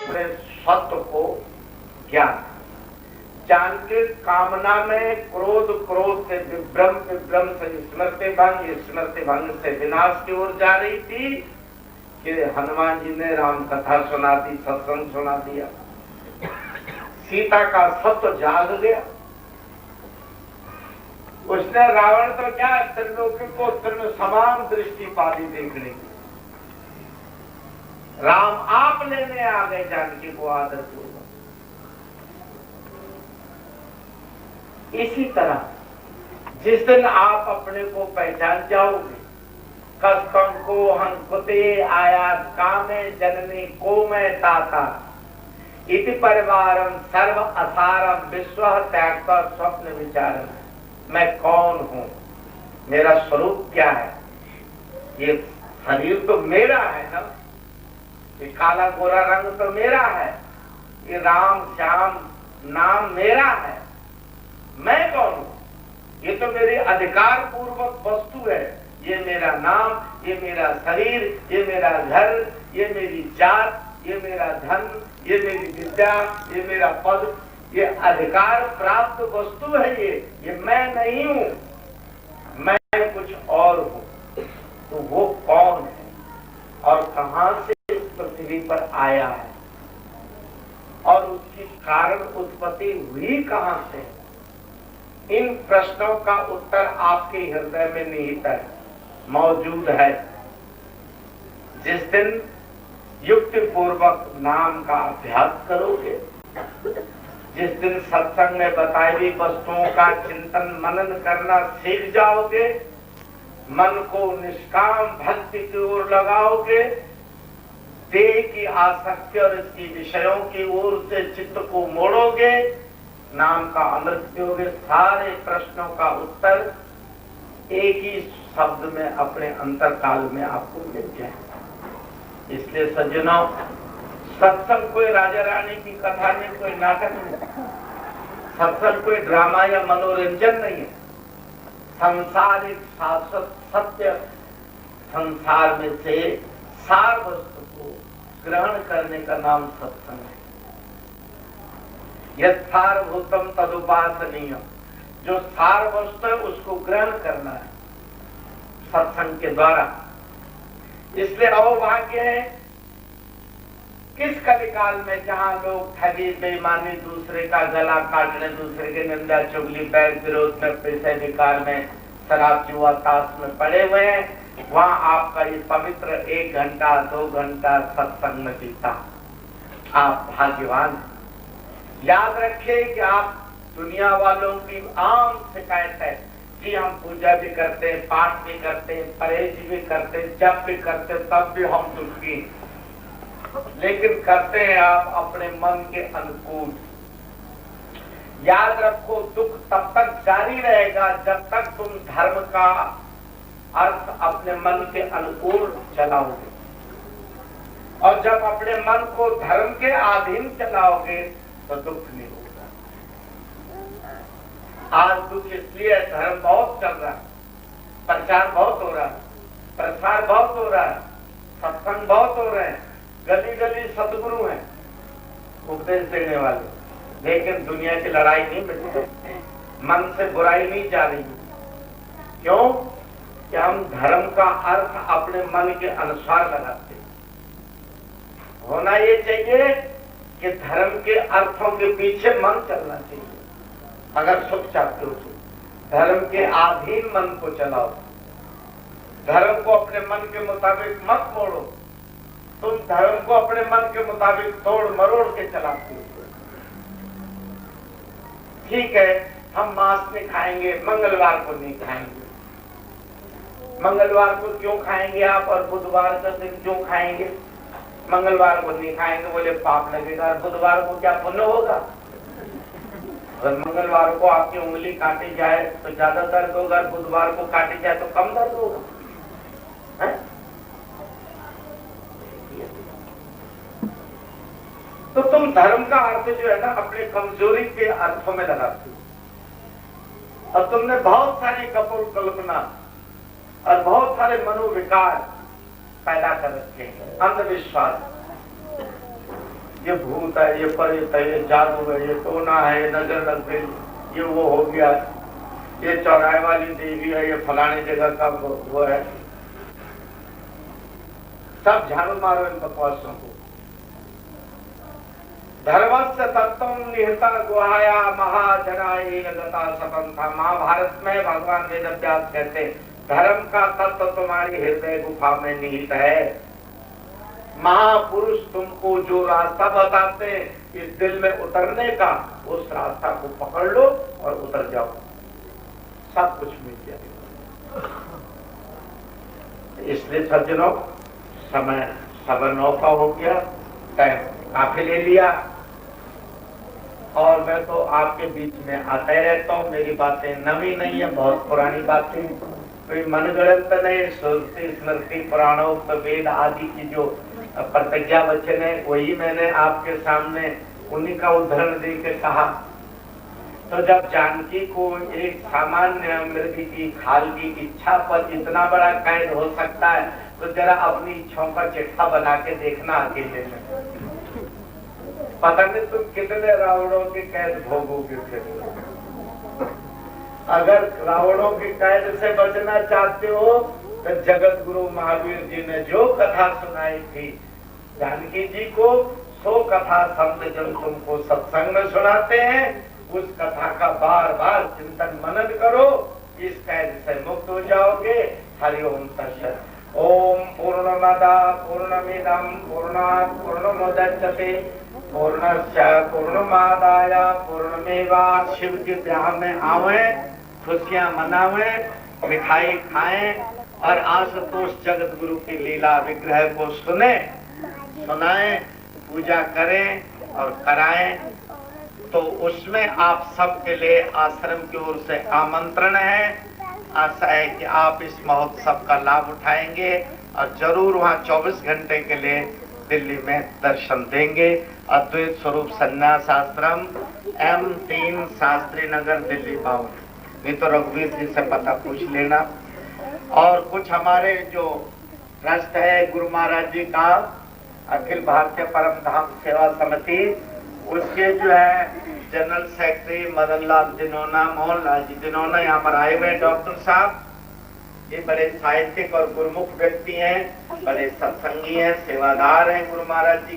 अपने सत्व को ज्ञान जान के कामना में क्रोध, क्रोध से विभ्रम, विभ्रम से स्मृति भंग, स्मृति भंग से विनाश की ओर जा रही थी कि हनुमान जी ने राम कथा सुना दी, सत्संग सुना दिया। सीता का सत्व जाग गया। उसने रावण तो क्या त्रिलोकी को त्रिलोक समान दृष्टि पाली देखने की। राम आप लेने आ गए जानकी को आदर पूर्वक। इसी तरह जिस दिन आप अपने को पहचान जाओगे, कस्तम को हंकुते आयात कामे जननी को मैं ताता इति परिवारम सर्व असारम विश्व त्यागता स्वप्न विचारम। मैं कौन हूं, मेरा स्वरूप क्या है? ये शरीर तो मेरा है ना, ये काला गोरा रंग तो मेरा है, ये राम श्याम नाम मेरा है। मैं कौन हूं? ये तो मेरी अधिकार पूर्वक वस्तु है। ये मेरा नाम, ये मेरा शरीर, ये मेरा घर, ये मेरी जात, ये मेरा धन, ये मेरी विद्या, ये मेरा पद, ये अधिकार प्राप्त वस्तु है। ये मैं नहीं हूं, मैं कुछ और हूं। तो वो कौन है और कहां से इस पृथ्वी पर आया है और उसकी कारण उत्पत्ति हुई कहां से? इन प्रश्नों का उत्तर आपके हृदय में निहित है, मौजूद है। जिस दिन युक्ति पूर्वक नाम का अभ्यास करोगे, जिस दिन सत्संग में बताई हुई वस्तुओं का चिंतन मनन करना सीख जाओगे, मन को निष्काम भक्ति की ओर लगाओगे, देह की आसक्ति और इसकी विषयों की ओर से चित्त को मोड़ोगे, नाम का अमृत पियोगे, सारे प्रश्नों का उत्तर एक ही शब्द में अपने अंतरकाल में आपको मिल जाए। इसलिए सज्जनों, सत्संग कोई राजा रानी की कथा नहीं, कोई नाटक नहीं, सत्संग कोई ड्रामा या मनोरंजन नहीं है। संसारिक शाश्वत सत्य संसार में से सार वस्तु को ग्रहण करने का नाम सत्संग है। यथार्थभूतम तदुपासनीय, जो सार वस्तु है उसको ग्रहण करना है सत्संग के द्वारा। इसलिए अहोभाग्य है किस कलिकाल में जहां लोग ठगी, बेईमानी, दूसरे का गला काटने, दूसरे के निंदा चुगली, बैर विरोध में, पैसे विकार में, शराब जुआ ताश में पड़े हुए हैं, वहां आपका ये पवित्र 1 घंटा 2 घंटा सत्संग में बीता। आप भाग्यवान हैं। याद रखिए कि आप दुनिया वालों की आम शिकायत है कि हम पूजा भी करते हैं, पाठ भी करते हैं, परहेज भी करते हैं, जप भी करते हैं, तब भी हम दुखी हैं। लेकिन करते हैं आप अपने मन के अनुकूल। याद रखो, दुख तब तक जारी रहेगा जब तक तुम धर्म का अर्थ अपने मन के अनुकूल चलाओगे, और जब अपने मन को धर्म के अधीन चलाओगे तो दुख नहीं होगा। आज दुख इसलिए है, धर्म बहुत चल रहा है, प्रचार बहुत हो रहा है, प्रसार बहुत हो रहा है, सत्संग बहुत हो रहे हैं, गली गली सदगुरु हैं उपदेश देने वाले, लेकिन दुनिया की लड़ाई नहीं मिटती, मन से बुराई नहीं जा रही। क्यों? कि हम धर्म का अर्थ अपने मन के अनुसार लगाते हैं। होना ये चाहिए कि धर्म के अर्थों के पीछे मन चलना चाहिए। अगर सुख चाहते हो तो धर्म के अधीन मन को चलाओ, धर्म को अपने मन के मुताबिक मत मोड़ो। तुम धर्म को अपने मन के मुताबिक तोड़ मरोड़ के चलाते हो। ठीक है, हम मांस नहीं खाएंगे, मंगलवार को नहीं खाएंगे। मंगलवार को क्यों खाएंगे आप और बुधवार का दिन क्यों खाएंगे? मंगलवार को नहीं खाएंगे, बोले पाप लगेगा। बुधवार को क्या पुण्य होगा? अगर मंगलवार को आपकी उंगली काटी जाए तो ज्यादा दर्द होगा, बुधवार को काटी जाए तो कम दर्द होगा। है? तो तुम धर्म का अर्थ जो है ना अपने कमजोरी के अर्थों में लगाते हो, और तुमने बहुत सारी कपोल कल्पना और बहुत सारे मनोविकार पैदा कर रखे हैं, अंधविश्वास। ये भूत है, ये प्रेत है, ये जादू है, ये टोना है, ये नजर लग गई, ये वो हो गया, ये चौराहे वाली देवी है, ये फलाने जगह का वो है। सब झाड़ू मारो इन बकवासों को। धर्मस्य तत्वम निहिता गुहाया महाजनाय गता सपंथा। महाभारत में भगवान वेदव्यास कहते धर्म का तत्व तुम्हारी हृदय गुफा में निहित है। महापुरुष तुमको जो रास्ता बताते हैं इस दिल में उतरने का, उस रास्ता को पकड़ लो और उतर जाओ, सब कुछ मिल जाएगा। इसलिए सज्जनों, समय 9:15 का हो गया, टाइम काफी ले लिया, और मैं तो आपके बीच में आता ही रहता हूँ। मेरी बातें नवी नहीं है, बहुत पुरानी बातें, कोई मनगढ़ंत नहीं। श्रुति स्मृति पुराणोक्त वेद आदि की जो प्रतिज्ञा वचन है वही मैंने आपके सामने उन्हीं का उदाहरण देकर कहा। तो जब जानकी को एक सामान्य मृग की खाल की इच्छा पर इतना बड़ा कैद हो सकता है, तो जरा अपनी इच्छाओं का चिट्ठा बना के देखना अकेले में, पता नहीं तुम कितने रावणों की कैद भोगोगे फिर। अगर रावणों की कैद से बचना चाहते हो तो जगत गुरु महावीर जी ने जो कथा सुनाई थी जानकी जी को, सो कथा संत जन तुमको सत्संग में सुनाते हैं, उस कथा का बार बार चिंतन मनन करो, इस कैद से मुक्त हो जाओगे। हरि ओम तत्सत। ओम पूर्णमदा पूर्णमिदं पूर्णात् पूर्णमुदच्यते पूर्णस्य पूर्णमादाय पूर्णमेवावशिष्यते। शिव के ब्याह में आवे, खुशियां मनावे, मिठाई खाएं और आशुतोष जगत गुरु की लीला विग्रह को सुनाएं, पूजा करें और कराएं। तो उसमें आप सबके लिए आश्रम की ओर से आमंत्रण है। आशा है कि आप इस महोत्सव का लाभ उठाएंगे और जरूर वहाँ 24 घंटे के लिए दिल्ली में दर्शन देंगे। अद्वैत स्वरूप संन्यास आश्रम M3 शास्त्री नगर दिल्ली 52। नहीं तो रघुवीर जी से पता पूछ लेना। और कुछ हमारे जो ट्रस्ट है गुरु महाराज जी का, अखिल भारतीय परम धाम सेवा समिति, उसके जो है जनरल सेक्रेटरी मदन लाल दिनोना, मोहन लाल जी दिनोना यहाँ पर आए हुए। डॉक्टर साहब ये बड़े साहित्यिक और गुरुमुख व्यक्ति हैं, बड़े सत्संगी हैं, सेवादार हैं गुरु महाराज जी।